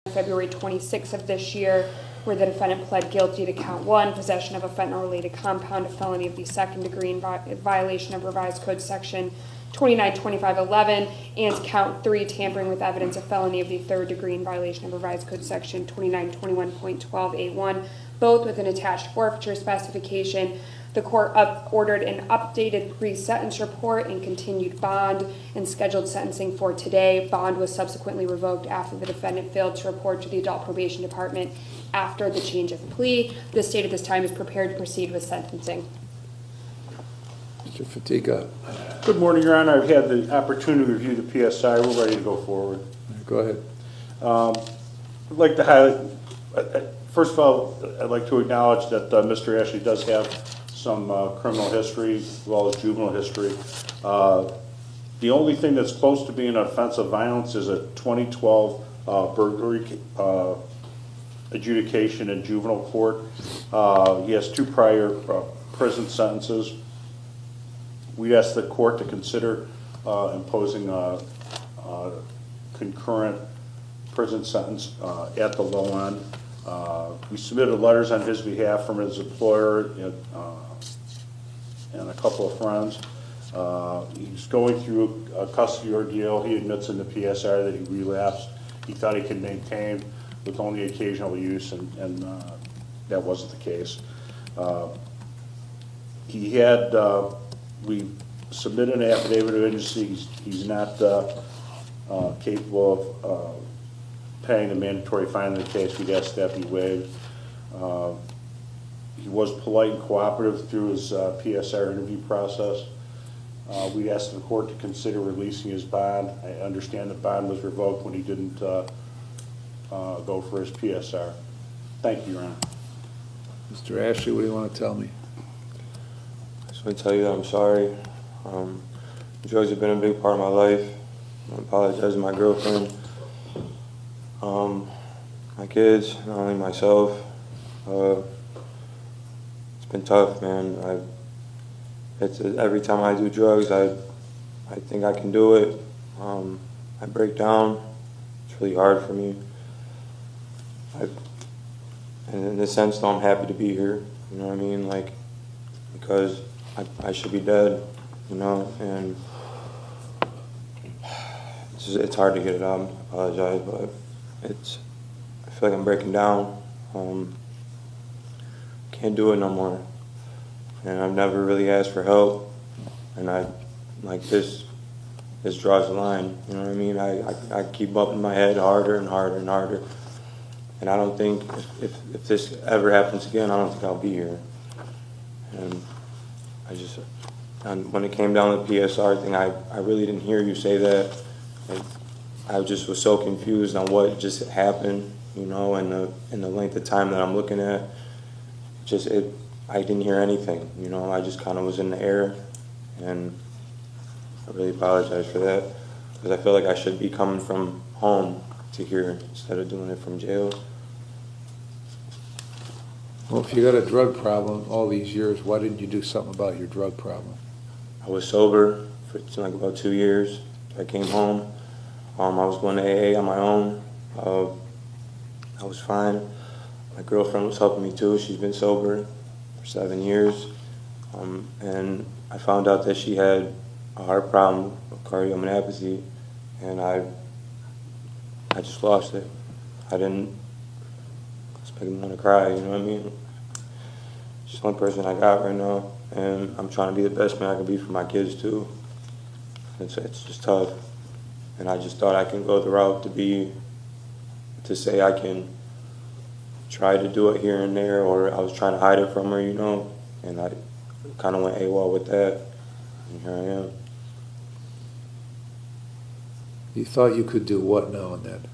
February 26th of this year, where the defendant pled guilty to count 1, possession of a fentanyl-related compound, a felony of the second degree in violation of Revised Code Section 292511, and count 3, tampering with evidence, a felony of the third degree in violation of Revised Code Section 2921.12A1, both with an attached forfeiture specification. The court ordered an updated pre-sentence report and continued bond and scheduled sentencing for today. Bond was subsequently revoked after the defendant failed to report to the Adult Probation Department after the change of plea. The state at this time is prepared to proceed with sentencing. Mr. Fatiga. Good morning, Your Honor. I've had the opportunity to review the PSI. We're ready to go forward. Go ahead. I'd like to highlight, first of all, I'd like to acknowledge that Mr. Ashley does have some criminal history as well as juvenile history. The only thing that's close to being an offense of violence is a 2012 burglary adjudication in juvenile court. He has 2 prior prison sentences. We asked the court to consider imposing a concurrent prison sentence at the low end. We submitted letters on his behalf from his employer and a couple of friends. He's going through a custody ordeal. He admits in the PSR that he relapsed. He thought he could maintain with only occasional use, and that wasn't the case. He had, we submitted an affidavit of agency. He's not capable of paying the mandatory fine in the case. We'd ask that be waived. He was polite and cooperative through his PSR interview process. We asked the court to consider releasing his bond. I understand the bond was revoked when he didn't go for his PSR. Thank you, Your Honor. Mr. Ashley, what do you want to tell me? I just want to tell you that I'm sorry. Drugs have been a big part of my life. I apologize to my girlfriend, my kids, not only myself. It's been tough, man. Every time I do drugs, I think I can do it. I break down. It's really hard for me. And in a sense, though, I'm happy to be here. You know what I mean? Like, because I should be dead, you know, and it's hard to get it out. I apologize, but I feel like I'm breaking down. Can't do it no more. And I've never really asked for help. And this draws the line, you know what I mean? I keep bumping my head harder and harder and harder. And I don't think, if this ever happens again, I don't think I'll be here. And when it came down to the PSR thing, I really didn't hear you say that. I just was so confused on what just happened, you know, and the length of time that I'm looking at. I didn't hear anything, you know. I just kind of was in the air, and I really apologize for that, because I feel like I should be coming from home to here instead of doing it from jail. Well, if you got a drug problem all these years, why didn't you do something about your drug problem? I was sober for like about 2 years. I came home. I was going to AA on my own. I was fine. My girlfriend was helping me too. She's been sober for 7 years. And I found out that she had a heart problem, cardiomyopathy, and I just lost it. I didn't expect me to cry, you know what I mean? She's the only person I got right now, and I'm trying to be the best man I can be for my kids too. It's just tough. And I just thought I can go the route to say I can try to do it here and there, or I was trying to hide it from her, you know, and I kind of went AWOL with that, and here I am. You thought you could do what now and then?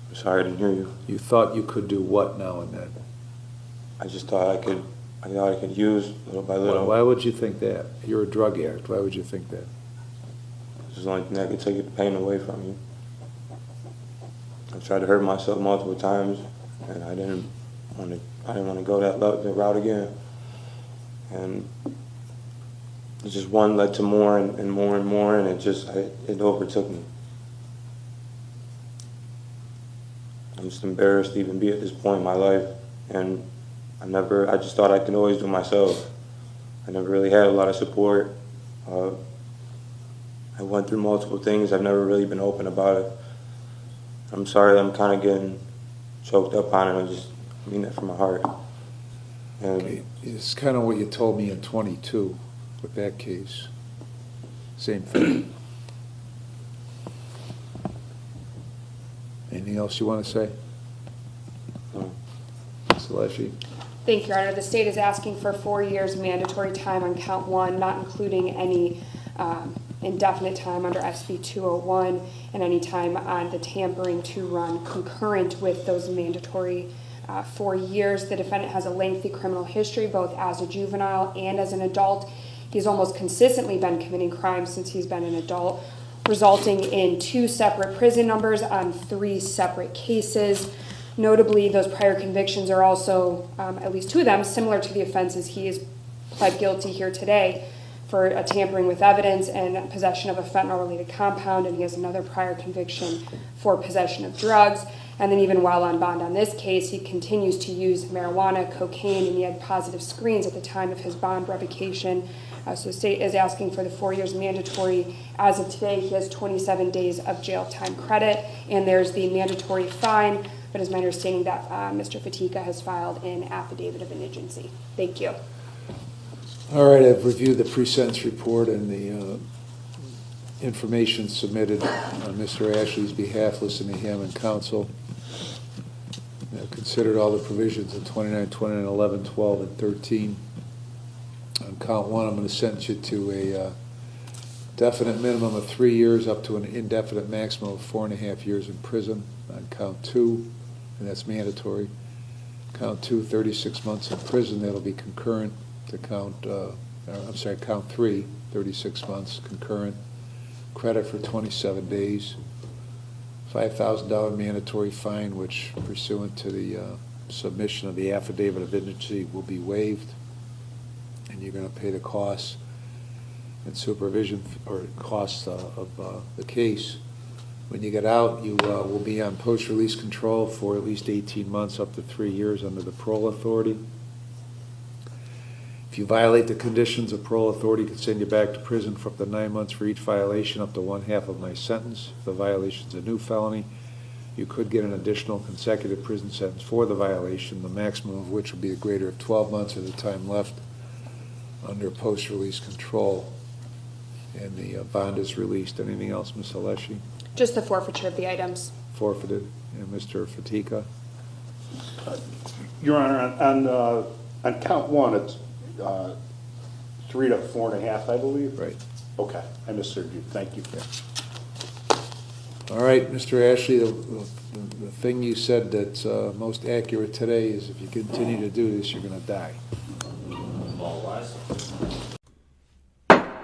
I'm sorry, I didn't hear you. You thought you could do what now and then? I just thought I could use little by little. Why would you think that? You're a drug addict. Why would you think that? This is the only thing that could take the pain away from you. I've tried to hurt myself multiple times, and I didn't want to go that route again. And it just one led to more and more and more, and it overtook me. I'm just embarrassed to even be at this point in my life. And I just thought I could always do it myself. I never really had a lot of support. I went through multiple things. I've never really been open about it. I'm sorry I'm kind of getting choked up on it. I mean that from my heart. And Okay. It's kind of what you told me in 22 with that case. Same thing. Anything else you want to say? no. Ms. Alessi? Thank you, Your Honor. The state is asking for 4 years mandatory time on count one, not including any indefinite time under SB 201 and any time on the tampering to run concurrent with those mandatory 4 years. The defendant has a lengthy criminal history, both as a juvenile and as an adult. He's almost consistently been committing crimes since he's been an adult, resulting in 2 separate prison numbers on 3 separate cases. Notably, those prior convictions are also, at least 2 of them, similar to the offenses he has pled guilty here today for a tampering with evidence and possession of a fentanyl-related compound, and he has another prior conviction for possession of drugs. And then even while on bond on this case, he continues to use marijuana, cocaine, and he had positive screens at the time of his bond revocation. So the state is asking for the 4 years mandatory. As of today, he has 27 days of jail time credit, and there's the mandatory fine, but it's my understanding that Mr. Fatika has filed an affidavit of indigency. Thank you. All right, I've reviewed the pre-sentence report and the information submitted on Mr. Ashley's behalf, listened to him and counsel. I've considered all the provisions in 29, 29, 11, 12, and 13. On count one, I'm going to sentence you to a definite minimum of 3 years up to an indefinite maximum of 4.5 years in prison. On count two, and that's mandatory. Count two, 36 months in prison. That'll be concurrent to count three, 36 months concurrent. Credit for 27 days. $5,000 mandatory fine, which pursuant to the submission of the affidavit of indigency will be waived. And you're going to pay the costs and supervision or costs of the case. When you get out, you will be on post-release control for at least 18 months up to 3 years under the parole authority. If you violate the conditions, the parole authority can send you back to prison for up to 9 months for each violation, up to 1/2 of my sentence. If the violation is a new felony, you could get an additional consecutive prison sentence for the violation, the maximum of which would be a greater of 12 months of the time left under post-release control. And the bond is released. Anything else, Ms. Alessi? Just the forfeiture of the items. Forfeited. And Mr. Fatika? Your Honor, on count one, it's 3 to 4.5, I believe? Right. Okay, I misheard you. Thank you. All right, Mr. Ashley, the thing you said that's most accurate today is if you continue to do this, you're going to die. All rise.